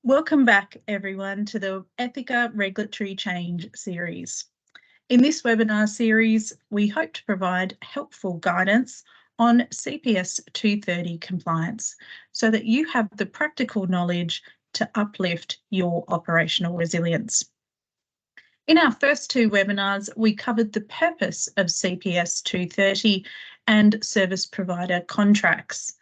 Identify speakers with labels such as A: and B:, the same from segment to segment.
A: Welcome back, everyone, to the Ethika Regulatory Change series. In this webinar series, we hope to provide helpful guidance on CPS 230 compliance so that you have the practical knowledge to uplift your operational resilience. In our first two webinars, we covered the purpose of CPS 230 and service provider contracts.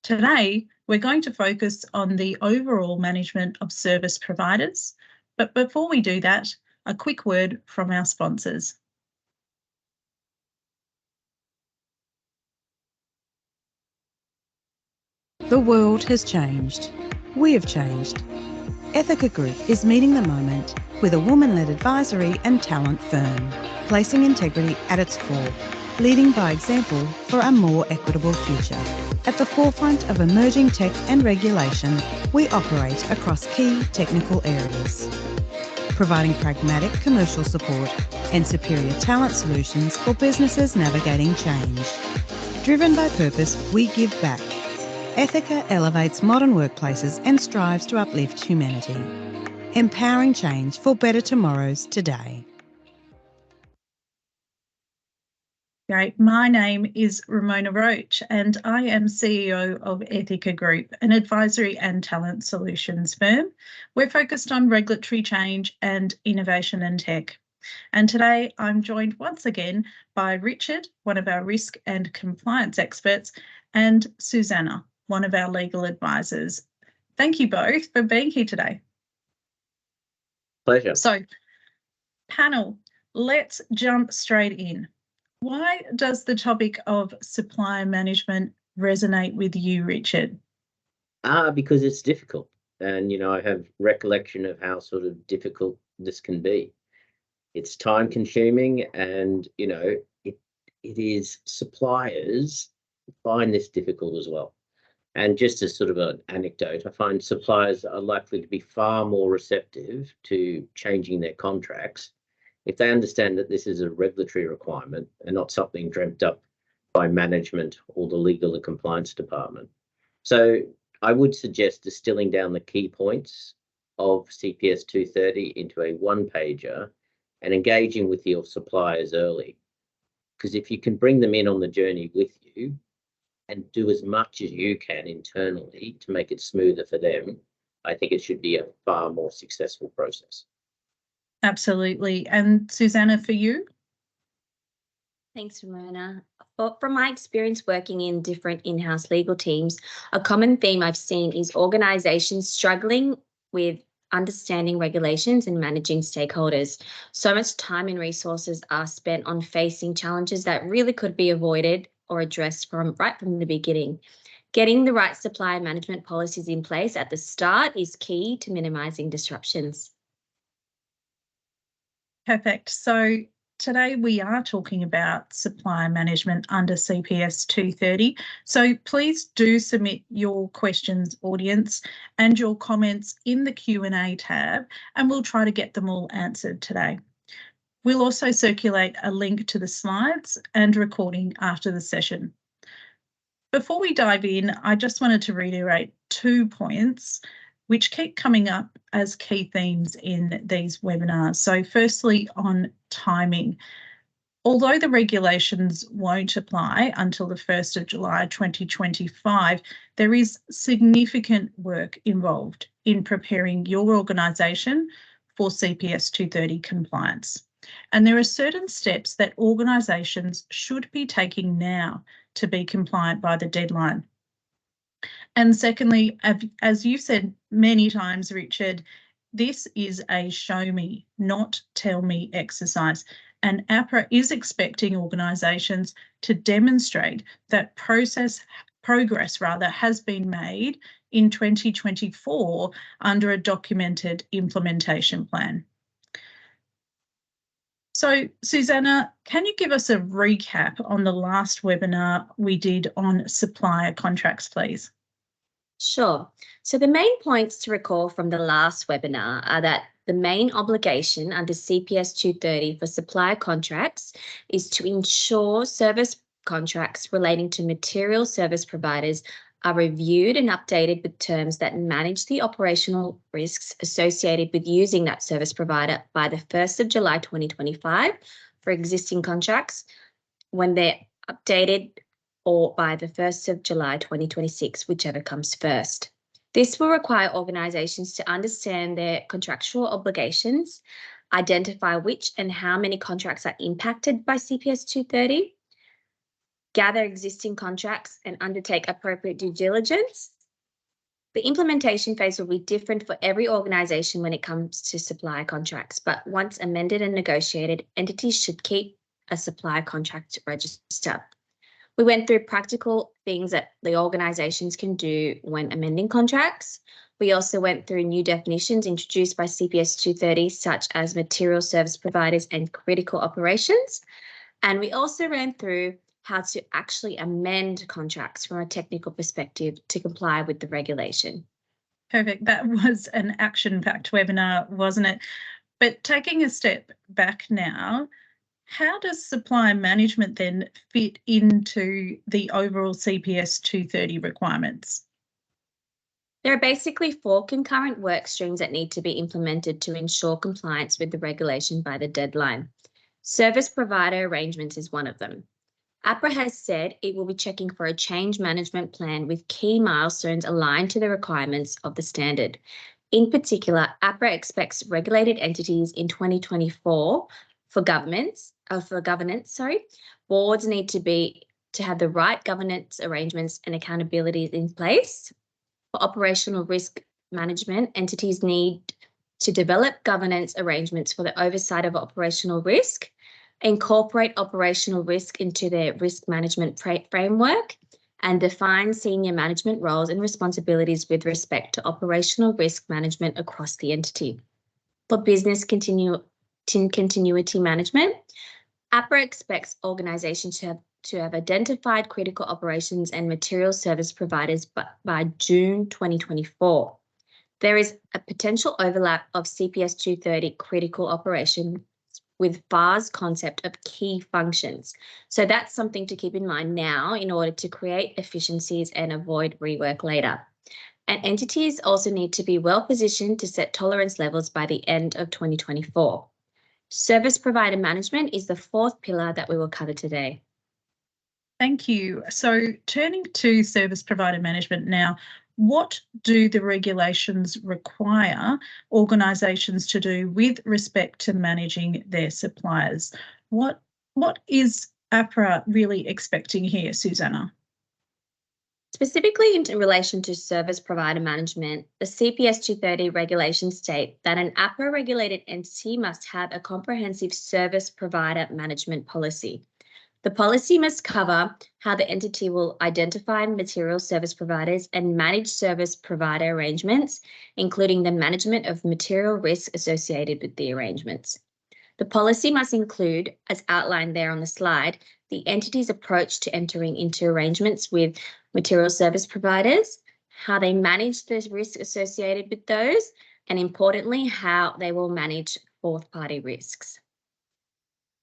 A: Today, we're going to focus on the overall management of service providers. But before we do that, a quick word from our sponsors.
B: The world has changed. We have changed. Ethika Group is meeting the moment with a woman-led advisory and talent firm, placing integrity at its core, leading by example for a more equitable future. At the forefront of emerging tech and regulation, we operate across key technical areas, providing pragmatic commercial support and superior talent solutions for businesses navigating change. Driven by purpose, we give back. Ethika elevates modern workplaces and strives to uplift humanity, empowering change for better tomorrows today.
A: Great. My name is Ramona Roach and I am CEO of Ethika Group, an advisory and talent solutions firm. We're focused on regulatory change and innovation and tech. And today I'm joined once again by Richard, one of our risk and compliance experts, and Susanna, one of our legal advisors. Thank you both for being here today.
C: Pleasure.
A: So, panel, let's jump straight in. Why does the topic of supplier management resonate with you, Richard?
C: Because it's difficult. And, I have recollection of how sort of difficult this can be. It's time consuming and, it is suppliers find this difficult as well. And just as sort of an anecdote, I find suppliers are likely to be far more receptive to changing their contracts if they understand that this is a regulatory requirement and not something dreamt up by management or the legal and compliance department. So I would suggest distilling down the key points of CPS 230 into a one-pager and engaging with your suppliers early. Because if you can bring them in on the journey with you and do as much as you can internally to make it smoother for them, I think it should be a far more successful process.
A: Absolutely. And Susanna, for you?
D: Thanks, Ramona. From my experience working in different in-house legal teams, a common theme I've seen is organisations struggling with understanding regulations and managing stakeholders. So much time and resources are spent on facing challenges that really could be avoided or addressed right from the beginning. Getting the right supplier management policies in place at the start is key to minimising disruptions.
A: Perfect. So today we are talking about supplier management under CPS 230. So please do submit your questions, audience, and your comments in the Q&A tab, and we'll try to get them all answered today. We'll also circulate a link to the slides and recording after the session. Before we dive in, I just wanted to reiterate 2 points which keep coming up as key themes in these webinars. So firstly, on timing. Although the regulations won't apply until the 1st of July 2025, there is significant work involved in preparing your organisation for CPS 230 compliance. And there are certain steps that organisations should be taking now to be compliant by the deadline. And secondly, as you've said many times, Richard, this is a show me, not tell me exercise. And APRA is expecting organisations to demonstrate that progress has been made in 2024 under a documented implementation plan. So, Susanna, can you give us a recap on the last webinar we did on supplier contracts, please?
D: Sure. So the main points to recall from the last webinar are that the main obligation under CPS 230 for supplier contracts is to ensure service contracts relating to material service providers are reviewed and updated with terms that manage the operational risks associated with using that service provider by the 1st of July 2025 for existing contracts, when they're updated, or by the 1st of July 2026, whichever comes first. This will require organisations to understand their contractual obligations, identify which and how many contracts are impacted by CPS 230, gather existing contracts and undertake appropriate due diligence. The implementation phase will be different for every organisation when it comes to supplier contracts, but once amended and negotiated, entities should keep a supplier contract register. We went through practical things that the organisations can do when amending contracts. We also went through new definitions introduced by CPS 230, such as material service providers and critical operations. And we also ran through how to actually amend contracts from a technical perspective to comply with the regulation.
A: Perfect. That was an action-packed webinar, wasn't it? But taking a step back now, how does supply management then fit into the overall CPS 230 requirements?
D: There are basically 4 concurrent work streams that need to be implemented to ensure compliance with the regulation by the deadline. Service provider arrangements is one of them. APRA has said it will be checking for a change management plan with key milestones aligned to the requirements of the standard. In particular, APRA expects regulated entities in 2024 for governance, boards need to have the right governance arrangements and accountabilities in place. For operational risk management, entities need to develop governance arrangements for the oversight of operational risk, incorporate operational risk into their risk management framework, and define senior management roles and responsibilities with respect to operational risk management across the entity. For business continuity management, APRA expects organisations to have identified critical operations and material service providers by June 2024. There is a potential overlap of CPS 230 critical operation with FAR's concept of key functions. So that's something to keep in mind now in order to create efficiencies and avoid rework later. And entities also need to be well positioned to set tolerance levels by the end of 2024. Service provider management is the 4th pillar that we will cover today.
A: Thank you. So turning to service provider management now, what do the regulations require organisations to do with respect to managing their suppliers? What is APRA really expecting here, Susanna?
D: Specifically in relation to service provider management, the CPS 230 regulations state that an APRA-regulated entity must have a comprehensive service provider management policy. The policy must cover how the entity will identify material service providers and manage service provider arrangements, including the management of material risk associated with the arrangements. The policy must include, as outlined there on the slide, the entity's approach to entering into arrangements with material service providers, how they manage the risk associated with those, and importantly, how they will manage fourth-party risks.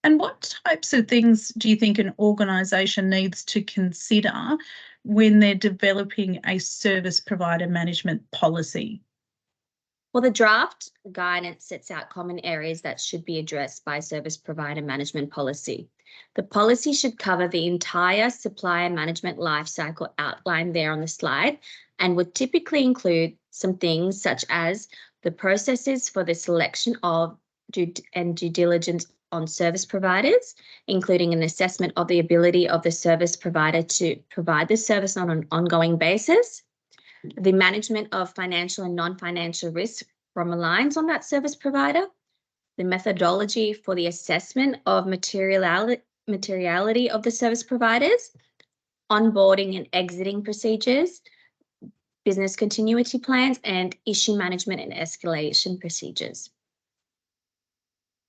A: And what types of things do you think an organisation needs to consider when they're developing a service provider management policy?
D: Well, the draft guidance sets out common areas that should be addressed by service provider management policy. The policy should cover the entire supplier management lifecycle outlined there on the slide and would typically include some things such as the processes for the selection of due diligence on service providers, including an assessment of the ability of the service provider to provide the service on an ongoing basis, the management of financial and non-financial risks from reliance on that service provider, the methodology for the assessment of materiality of the service providers, onboarding and exiting procedures, business continuity plans, and issue management and escalation procedures.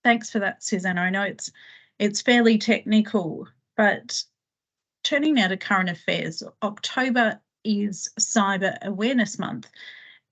A: Thanks for that, Susanna. I know it's fairly technical, but turning now to current affairs, October is Cyber Awareness Month.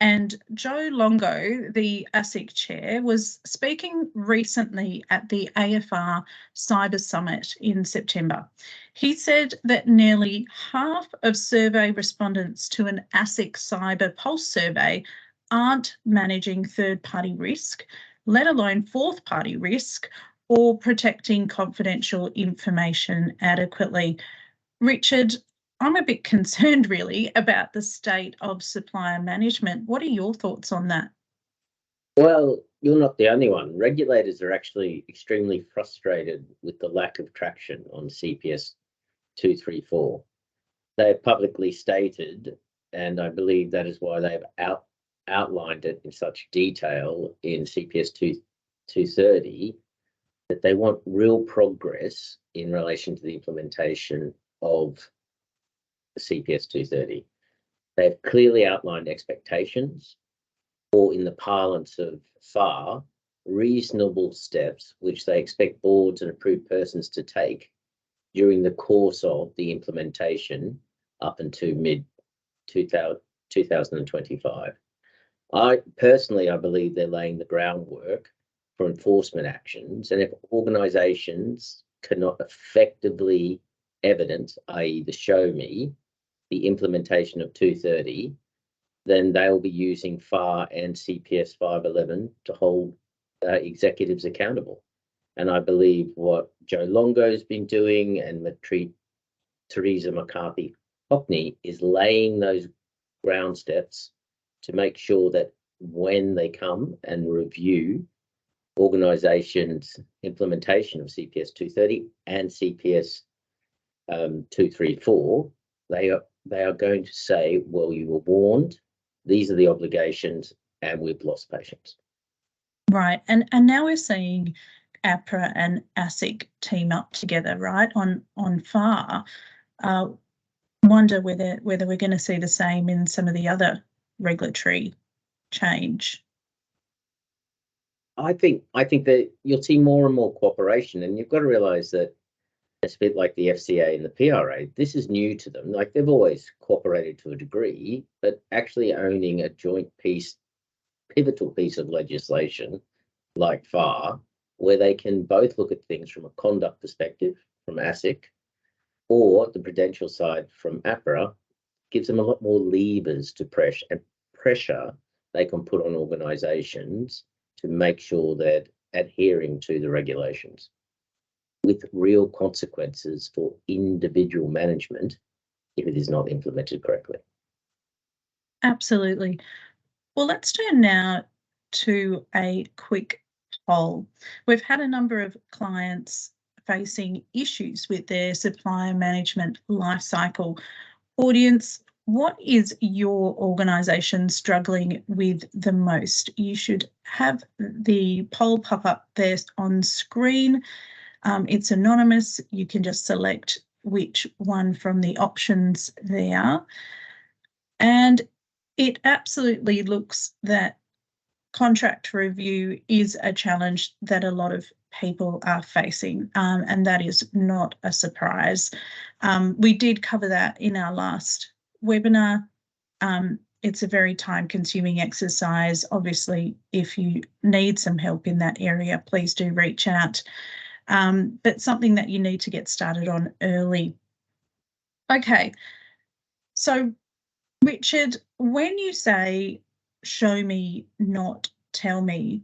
A: And Joe Longo, the ASIC chair, was speaking recently at the AFR Cyber Summit in September. He said that nearly half of survey respondents to an ASIC Cyber Pulse survey aren't managing third-party risk, let alone fourth-party risk, or protecting confidential information adequately. Richard, I'm a bit concerned really about the state of supplier management. What are your thoughts on that?
C: Well, you're not the only one. Regulators are actually extremely frustrated with the lack of traction on CPS 234. They have publicly stated, and I believe that is why they've outlined it in such detail in CPS 230, that they want real progress in relation to the implementation of the CPS 230. They've clearly outlined expectations, or in the parlance of FAR, reasonable steps which they expect boards and approved persons to take during the course of the implementation up until mid-2025. I believe they're laying the groundwork for enforcement actions, and if organisations cannot effectively evidence, i.e. the show me, the implementation of 230, then they'll be using FAR and CPS 511 to hold executives accountable. And I believe what Joe Longo's been doing and Teresa McCarthy-Hockney is laying those ground steps to make sure that when they come and review organisations' implementation of CPS 230 and CPS 234, they are going to say, well, you were warned, these are the obligations, and we've lost patience.
A: Right, and now we're seeing APRA and ASIC team up together, right, on FAR. Wonder whether we're going to see the same in some of the other regulatory change.
C: I think that you'll see more and more cooperation, and you've got to realise that it's a bit like the FCA and the PRA. This is new to them. Like, they've always cooperated to a degree, but actually owning a joint pivotal piece of legislation like FAR, where they can both look at things from a conduct perspective from ASIC or the prudential side from APRA, gives them a lot more levers to pressure they can put on organisations to make sure they're adhering to the regulations, with real consequences for individual management if it is not implemented correctly.
A: Absolutely. Well, let's turn now to a quick poll. We've had a number of clients facing issues with their supplier management lifecycle. Audience, what is your organisation struggling with the most? You should have the poll pop up there on screen. It's anonymous. You can just select which one from the options there. And it absolutely looks that contract review is a challenge that a lot of people are facing, and that is not a surprise. We did cover that in our last webinar. It's a very time-consuming exercise. Obviously, if you need some help in that area, please do reach out. But something that you need to get started on early. Okay, so Richard, when you say show me, not tell me,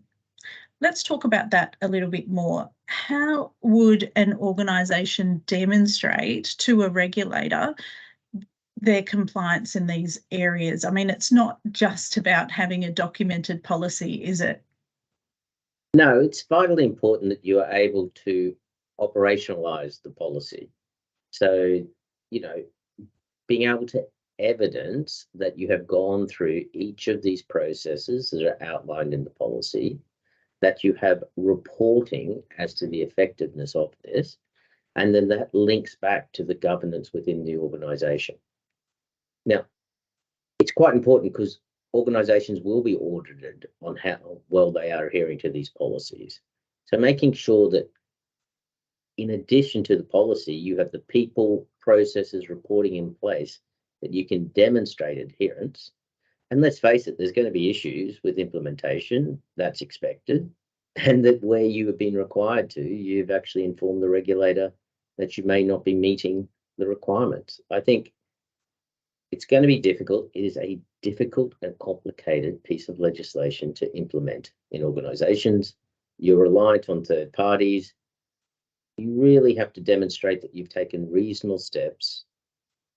A: let's talk about that a little bit more. How would an organisation demonstrate to a regulator their compliance in these areas? I mean, it's not just about having a documented policy, is it?
C: No, it's vitally important that you are able to operationalise the policy. So, being able to evidence that you have gone through each of these processes that are outlined in the policy, that you have reporting as to the effectiveness of this, and then that links back to the governance within the organisation. Now, it's quite important because organisations will be audited on how well they are adhering to these policies. So making sure that in addition to the policy, you have the people, processes, reporting in place that you can demonstrate adherence, And let's face it, there's going to be issues with implementation. That's expected. And that where you have been required to, you've actually informed the regulator that you may not be meeting the requirements. I think it's going to be difficult. It is a difficult and complicated piece of legislation to implement in organisations. You're reliant on third parties. You really have to demonstrate that you've taken reasonable steps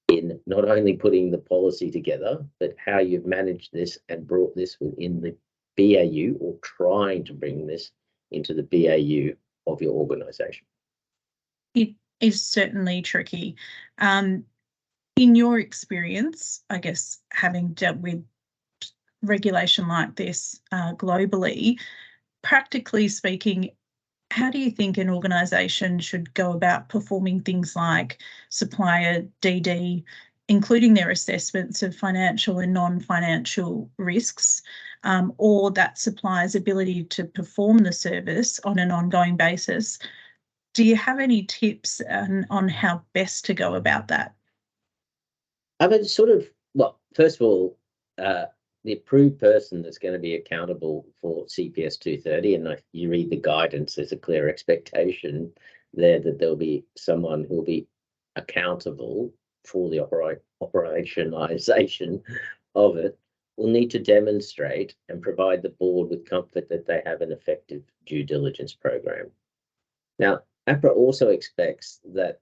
C: in not only putting the policy together, but how you've managed this and brought this within the BAU, or trying to bring this into the BAU of your organisation.
A: It is certainly tricky. In your experience, I guess, having dealt with regulation like this globally, practically speaking, how do you think an organisation should go about performing things like supplier DD, including their assessments of financial and non-financial risks, or that supplier's ability to perform the service on an ongoing basis? Do you have any tips on how best to go about that?
C: I mean, well, first of all, the approved person that's going to be accountable for CPS 230, and if you read the guidance, there's a clear expectation there that there'll be someone who will be accountable for the operationalisation of it, will need to demonstrate and provide the board with comfort that they have an effective due diligence program. Now, APRA also expects that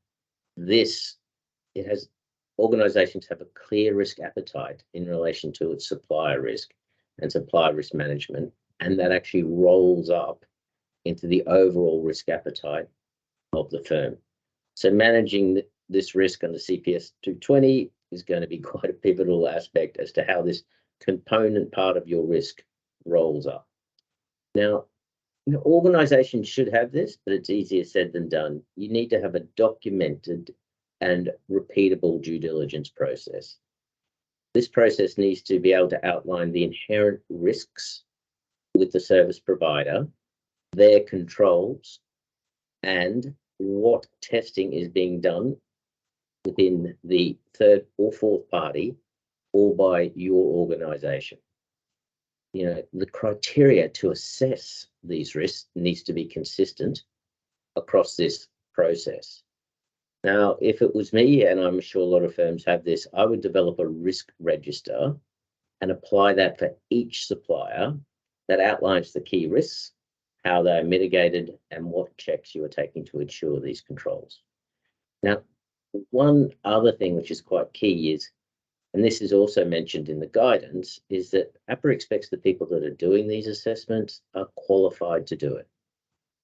C: organisations have a clear risk appetite in relation to its supplier risk and supplier risk management, and that actually rolls up into the overall risk appetite of the firm. So managing this risk under CPS 220 is going to be quite a pivotal aspect as to how this component part of your risk rolls up. Now, organisations should have this, but it's easier said than done. You need to have a documented and repeatable due diligence process. This process needs to be able to outline the inherent risks with the service provider, their controls, and what testing is being done within the third or fourth party or by your organisation. The criteria to assess these risks needs to be consistent across this process. Now, if it was me, and I'm sure a lot of firms have this, I would develop a risk register and apply that for each supplier that outlines the key risks, how they're mitigated, and what checks you are taking to ensure these controls. Now, one other thing which is quite key is, and this is also mentioned in the guidance, is that APRA expects the people that are doing these assessments are qualified to do it.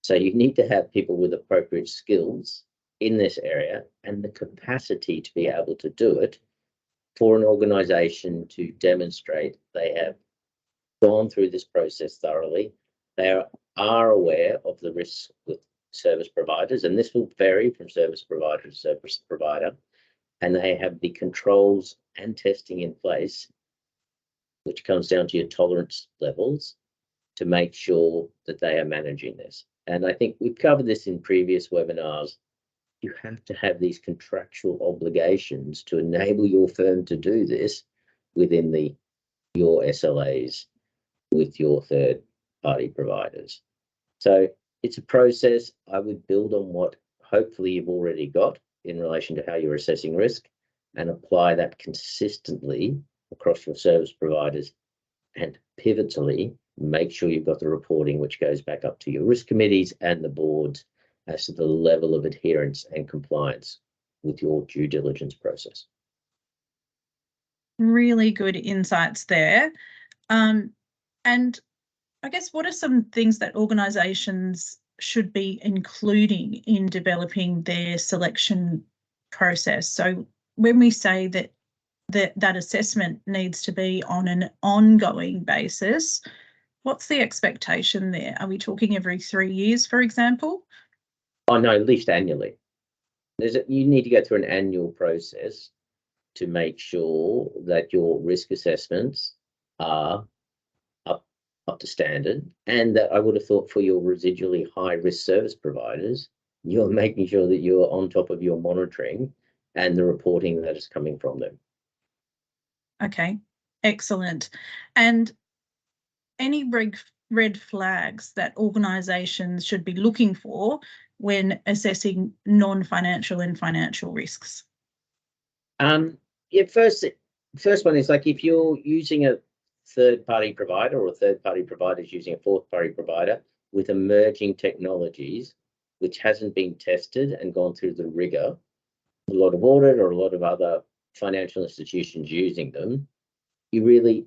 C: So you need to have people with appropriate skills in this area and the capacity to be able to do it for an organisation to demonstrate they have gone through this process thoroughly. They are aware of the risks with service providers, and this will vary from service provider to service provider, and they have the controls and testing in place, which comes down to your tolerance levels, to make sure that they are managing this. And I think we've covered this in previous webinars. You have to have these contractual obligations to enable your firm to do this within your SLAs with your third party providers. So it's a process. I would build on what hopefully you've already got in relation to how you're assessing risk and apply that consistently across your service providers, and pivotally make sure you've got the reporting which goes back up to your risk committees and the boards as to the level of adherence and compliance with your due diligence process.
A: Really good insights there. And I guess, what are some things that organisations should be including in developing their selection process? So when we say that assessment needs to be on an ongoing basis, what's the expectation there? Are we talking every 3 years, for example?
C: Oh, no, at least annually. You need to go through an annual process to make sure that your risk assessments are up to standard, and that I would have thought for your residually high risk service providers, you're making sure that you're on top of your monitoring and the reporting that is coming from them.
A: Okay, Excellent. And any red flags that organisations should be looking for when assessing non-financial and financial risks?
C: Yeah, first one is like if you're using a third-party provider or a third-party provider is using a fourth-party provider with emerging technologies which hasn't been tested and gone through the rigor, a lot of audit or a lot of other financial institutions using them, you really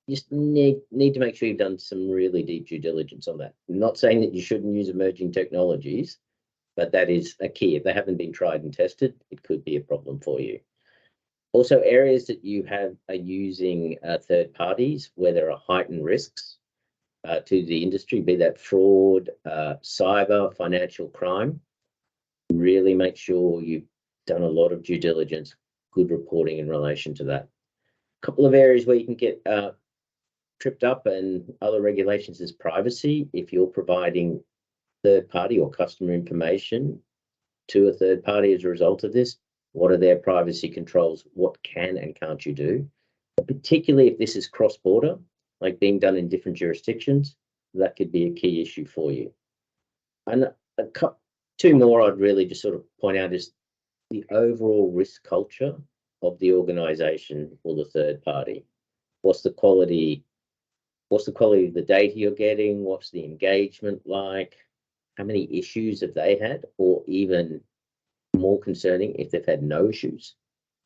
C: just need to make sure you've done some really deep due diligence on that. I'm not saying that you shouldn't use emerging technologies, but that is a key. If they haven't been tried and tested, it could be a problem for you. Also, areas that you are using third parties where there are heightened risks to the industry, be that fraud, cyber, financial crime, really make sure you've done a lot of due diligence, good reporting in relation to that. A couple of areas where you can get tripped up and other regulations is privacy. If you're providing third party or customer information to a third party as a result of this, what are their privacy controls? What can and can't you do? Particularly if this is cross-border, like being done in different jurisdictions, that could be a key issue for you. And two more I'd really just sort of point out is the overall risk culture of the organisation or the third party. What's the quality of the data you're getting? What's the engagement like? How many issues have they had? Or even more concerning, if they've had no issues.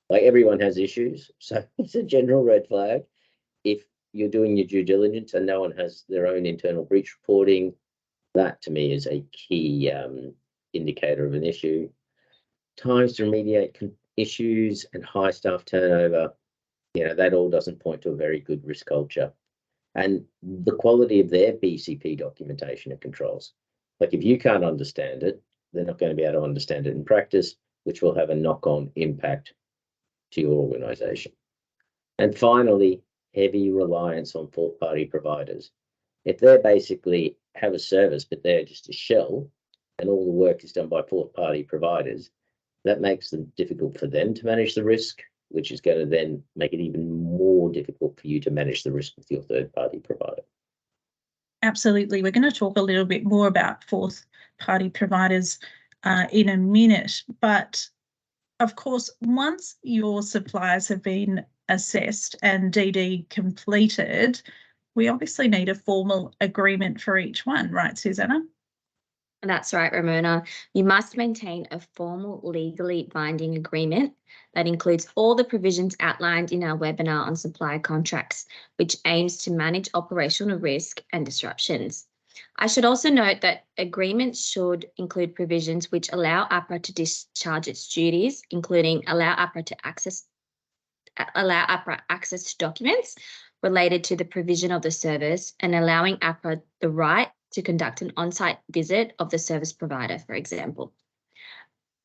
C: Like everyone has issues, so it's a general red flag. If you're doing your due diligence and no one has their own internal breach reporting, that to me is a key indicator of an issue. Times to remediate issues and high staff turnover, that all doesn't point to a very good risk culture. And the quality of their BCP documentation and controls. Like if you can't understand it, they're not going to be able to understand it in practice, which will have a knock-on impact to your organisation. And finally, heavy reliance on fourth-party providers. If they basically have a service, but they're just a shell, and all the work is done by fourth-party providers, that makes them difficult for them to manage the risk, which is going to then make it even more difficult for you to manage the risk with your third-party provider.
A: Absolutely. We're going to talk a little bit more about fourth-party providers in a minute. But of course, once your suppliers have been assessed and DD completed, we obviously need a formal agreement for each one, right, Susanna?
D: That's right, Ramona. You must maintain a formal legally binding agreement that includes all the provisions outlined in our webinar on supplier contracts, which aims to manage operational risk and disruptions. I should also note that agreements should include provisions which allow APRA to discharge its duties, including allow APRA access to documents related to the provision of the service and allowing APRA the right to conduct an on-site visit of the service provider, for example.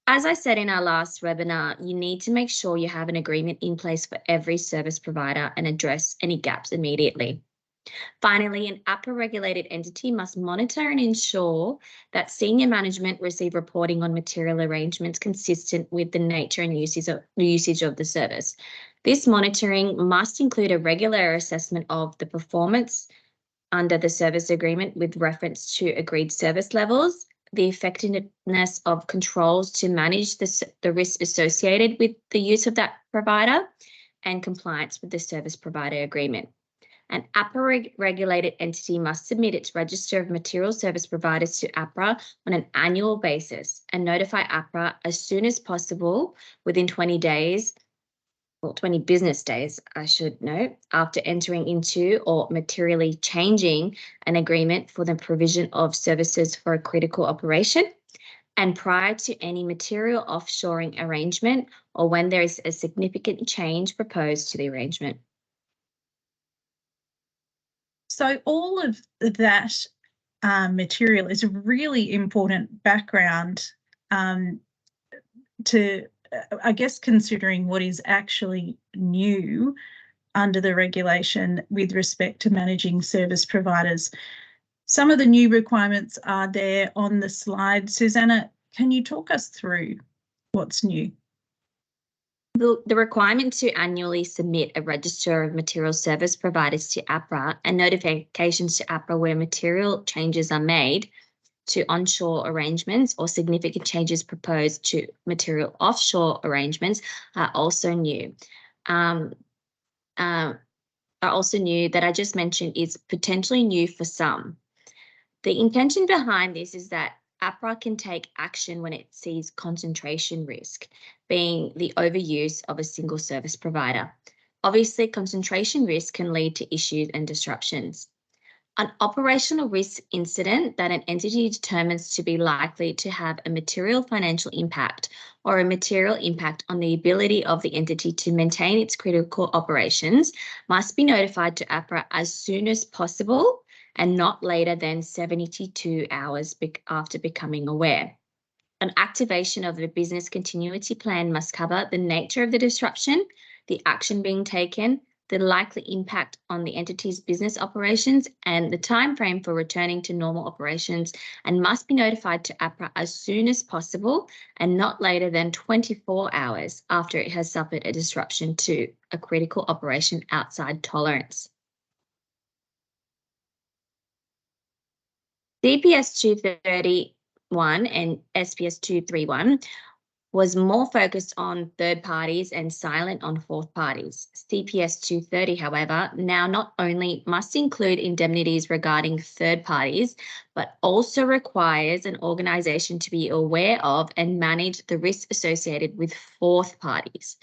D: As I said in our last webinar, you need to make sure you have an agreement in place for every service provider and address any gaps immediately. Finally, an APRA-regulated entity must monitor and ensure that senior management receive reporting on material arrangements consistent with the nature and usage of the service. This monitoring must include a regular assessment of the performance under the service agreement with reference to agreed service levels, the effectiveness of controls to manage the risk associated with the use of that provider, and compliance with the service provider agreement. An APRA-regulated entity must submit its register of material service providers to APRA on an annual basis and notify APRA as soon as possible within 20 days, or 20 business days, I should note, after entering into or materially changing an agreement for the provision of services for a critical operation, and prior to any material offshoring arrangement or when there is a significant change proposed to the arrangement.
A: So all of that material is a really important background to, I guess, considering what is actually new under the regulation with respect to managing service providers. Some of the new requirements are there on the slide. Susanna, can you talk us through what's new?
D: The requirement to annually submit a register of material service providers to APRA and notifications to APRA where material changes are made to onshore arrangements or significant changes proposed to material offshore arrangements are also new. That I just mentioned is potentially new for some. The intention behind this is that APRA can take action when it sees concentration risk, being the overuse of a single service provider. Obviously, concentration risk can lead to issues and disruptions. An operational risk incident that an entity determines to be likely to have a material financial impact or a material impact on the ability of the entity to maintain its critical operations must be notified to APRA as soon as possible and not later than 72 hours after becoming aware. An activation of the business continuity plan must cover the nature of the disruption, the action being taken, the likely impact on the entity's business operations, and the time frame for returning to normal operations, and must be notified to APRA as soon as possible and not later than 24 hours after it has suffered a disruption to a critical operation outside tolerance. CPS 231 and SPS 231 was more focused on third parties and silent on fourth parties. CPS 230, however, now not only must include indemnities regarding third parties, but also requires an organisation to be aware of and manage the risks associated with fourth parties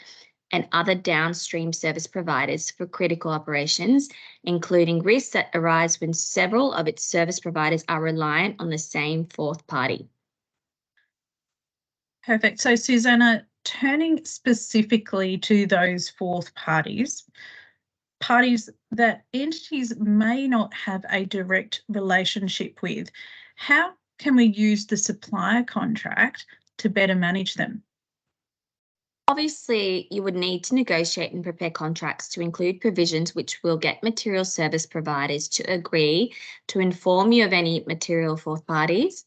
D: and other downstream service providers for critical operations, including risks that arise when several of its service providers are reliant on the same fourth party.
A: Perfect. So, Susanna, turning specifically to those fourth parties, parties that entities may not have a direct relationship with, how can we use the supplier contract to better manage them?
D: Obviously, you would need to negotiate and prepare contracts to include provisions which will get material service providers to agree to inform you of any material fourth parties,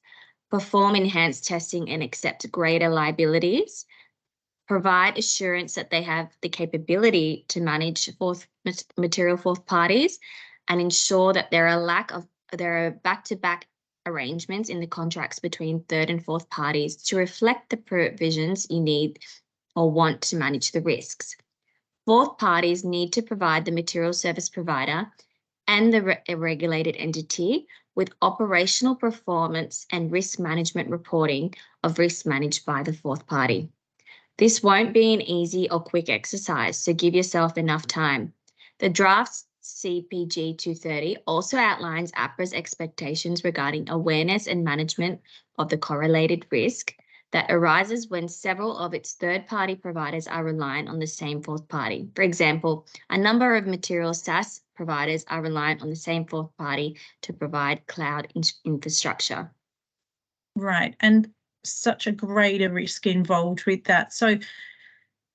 D: perform enhanced testing and accept greater liabilities, provide assurance that they have the capability to manage material fourth parties, and ensure that there are back-to-back arrangements in the contracts between third and fourth parties to reflect the provisions you need or want to manage the risks. Fourth parties need to provide the material service provider and the regulated entity with operational performance and risk management reporting of risks managed by the fourth party. This won't be an easy or quick exercise, so give yourself enough time. The draft CPG 230 also outlines APRA's expectations regarding awareness and management of the correlated risk that arises when several of its third-party providers are reliant on the same fourth party. For example, a number of material SaaS providers are reliant on the same fourth party to provide cloud infrastructure.
A: Right, and such a greater risk involved with that. So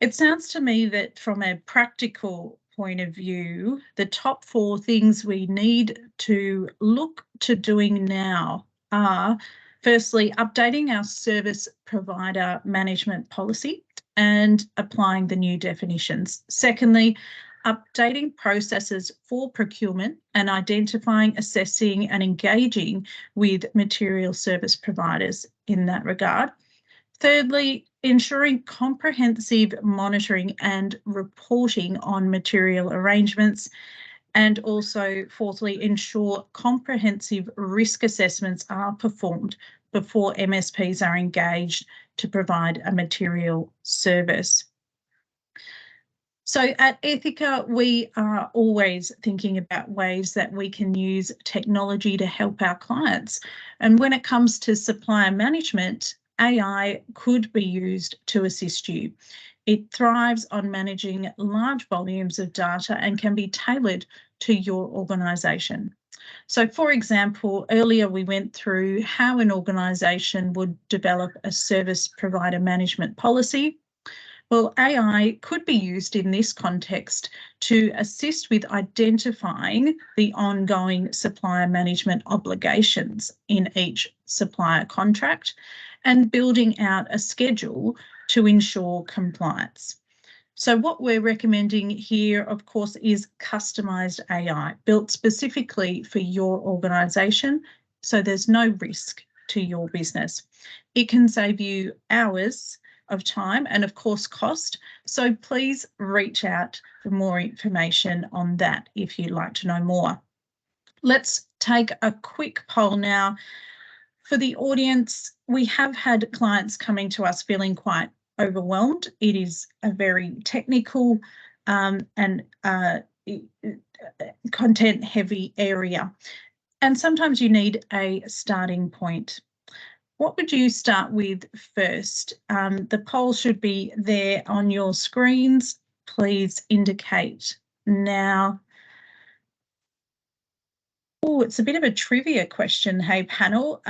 A: it sounds to me that from a practical point of view, the top four things we need to look to doing now are, firstly, updating our service provider management policy and applying the new definitions. Secondly, updating processes for procurement and identifying, assessing and engaging with material service providers in that regard. Thirdly, ensuring comprehensive monitoring and reporting on material arrangements. And also, fourthly, ensure comprehensive risk assessments are performed before MSPs are engaged to provide a material service. So at Ethika, we are always thinking about ways that we can use technology to help our clients. And when it comes to supplier management, AI could be used to assist you. It thrives on managing large volumes of data and can be tailored to your organisation. So, for example, earlier we went through how an organisation would develop a service provider management policy. Well, AI could be used in this context to assist with identifying the ongoing supplier management obligations in each supplier contract and building out a schedule to ensure compliance. So what we're recommending here, of course, is customised AI built specifically for your organisation, so there's no risk to your business. It can save you hours of time and, of course, cost. So please reach out for more information on that if you'd like to know more. Let's take a quick poll now. For the audience, we have had clients coming to us feeling quite overwhelmed. It is a very technical and content-heavy area, and sometimes you need a starting point. What would you start with first? The poll should be there on your screens. Please indicate now. Oh, it's a bit of a trivia question, hey panel.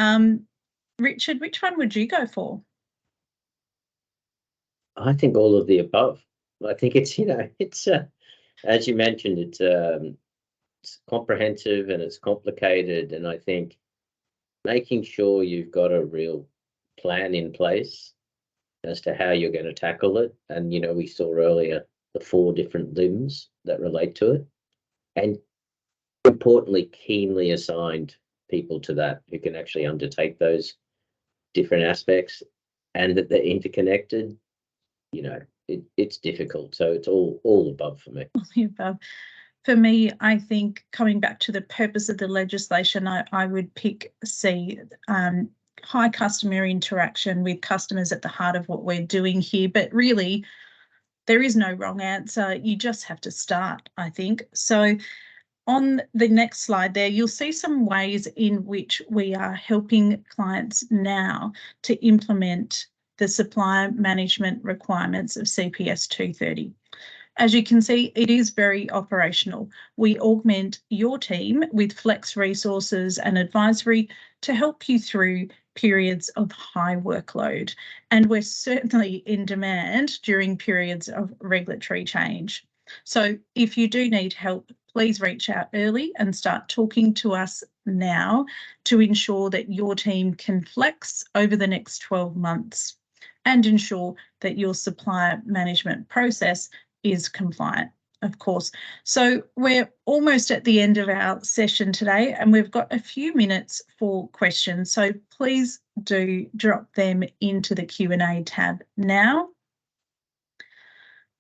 A: Richard, which one would you go for?
C: I think all of the above. I think it's, it's as you mentioned, it's comprehensive and it's complicated, and I think making sure you've got a real plan in place as to how you're going to tackle it. And we saw earlier the 4 different limbs that relate to it, and importantly, keenly assigned people to that who can actually undertake those different aspects, and that they're interconnected. It's difficult, so it's all above for me.
A: All the above. For me, I think coming back to the purpose of the legislation, I would pick C, high customer interaction with customers at the heart of what we're doing here. But really, there is no wrong answer. You just have to start, I think. So on the next slide there, you'll see some ways in which we are helping clients now to implement the supplier management requirements of CPS 230. As you can see, it is very operational. We augment your team with flex resources and advisory to help you through periods of high workload. And we're certainly in demand during periods of regulatory change. So if you do need help, please reach out early and start talking to us now to ensure that your team can flex over the next 12 months and ensure that your supplier management process is compliant, of course. So we're almost at the end of our session today, and we've got a few minutes for questions. So please do drop them into the Q&A tab now.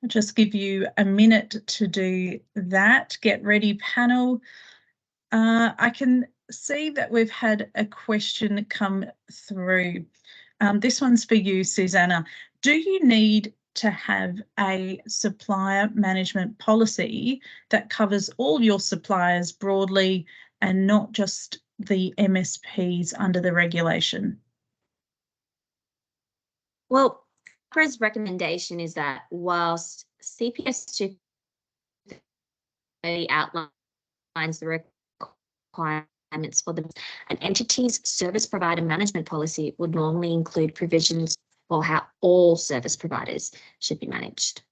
A: I'll just give you a minute to do that. Get ready, panel. I can see that we've had a question come through. This one's for you, Susanna. Do you need to have a supplier management policy that covers all your suppliers broadly and not just the MSPs under the regulation?
D: Well, APRA's recommendation is that whilst CPS 230 outlines the requirements for an entity's service provider management policy would normally include provisions for how all service providers should be managed.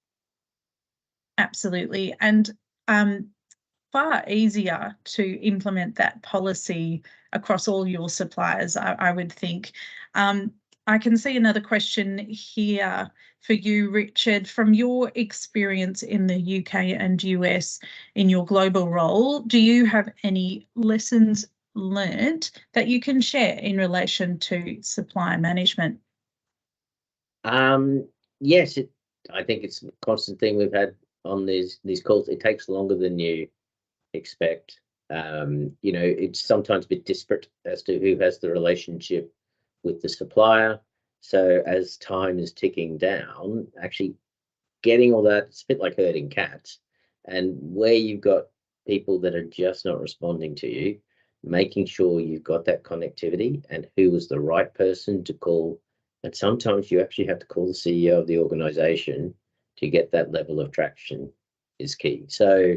A: Absolutely, and far easier to implement that policy across all your suppliers, I would think. I can see another question here for you, Richard. From your experience in the UK and US in your global role, do you have any lessons learnt that you can share in relation to supplier management?
C: Yes, I think it's a constant thing we've had on these calls. It takes longer than you expect. It's sometimes a bit disparate as to who has the relationship with the supplier. So as time is ticking down, actually getting all that, it's a bit like herding cats. And where you've got people that are just not responding to you, making sure you've got that connectivity and who was the right person to call. And sometimes you actually have to call the CEO of the organization to get that level of traction is key. So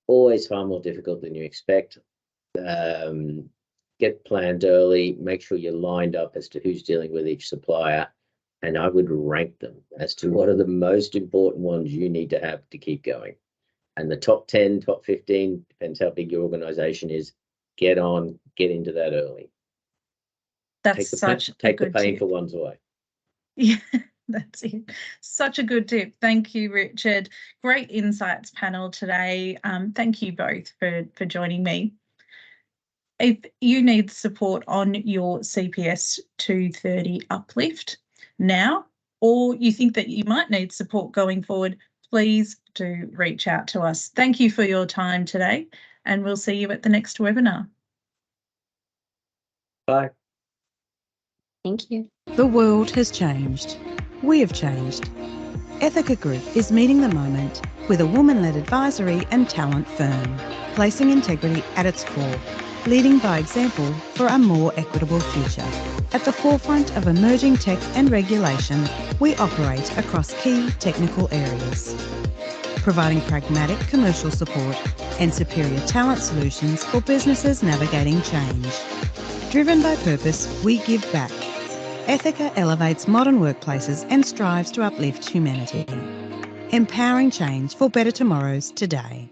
C: always far more difficult than you expect. Get planned early, make sure you're lined up as to who's dealing with each supplier, and I would rank them as to what are the most important ones you need to have to keep going. And the top 10, top 15, depends how big your organization is, get into that early.
A: That's
C: Take the painful ones away.
A: Yeah, That's it. Such a good tip. Thank you, Richard. Great insights panel today. Thank you both for joining me. If you need support on your CPS 230 uplift now, or you think that you might need support going forward, please do reach out to us. Thank you for your time today, and we'll see you at the next webinar.
C: Bye.
D: Thank you.
B: The world has changed. We have changed. Ethika Group is meeting the moment with a woman-led advisory and talent firm, placing integrity at its core, leading by example for a more equitable future. At the forefront of emerging tech and regulation, we operate across key technical areas, providing pragmatic commercial support and superior talent solutions for businesses navigating change. Driven by purpose, we give back. Ethika elevates modern workplaces and strives to uplift humanity, empowering change for better tomorrows today.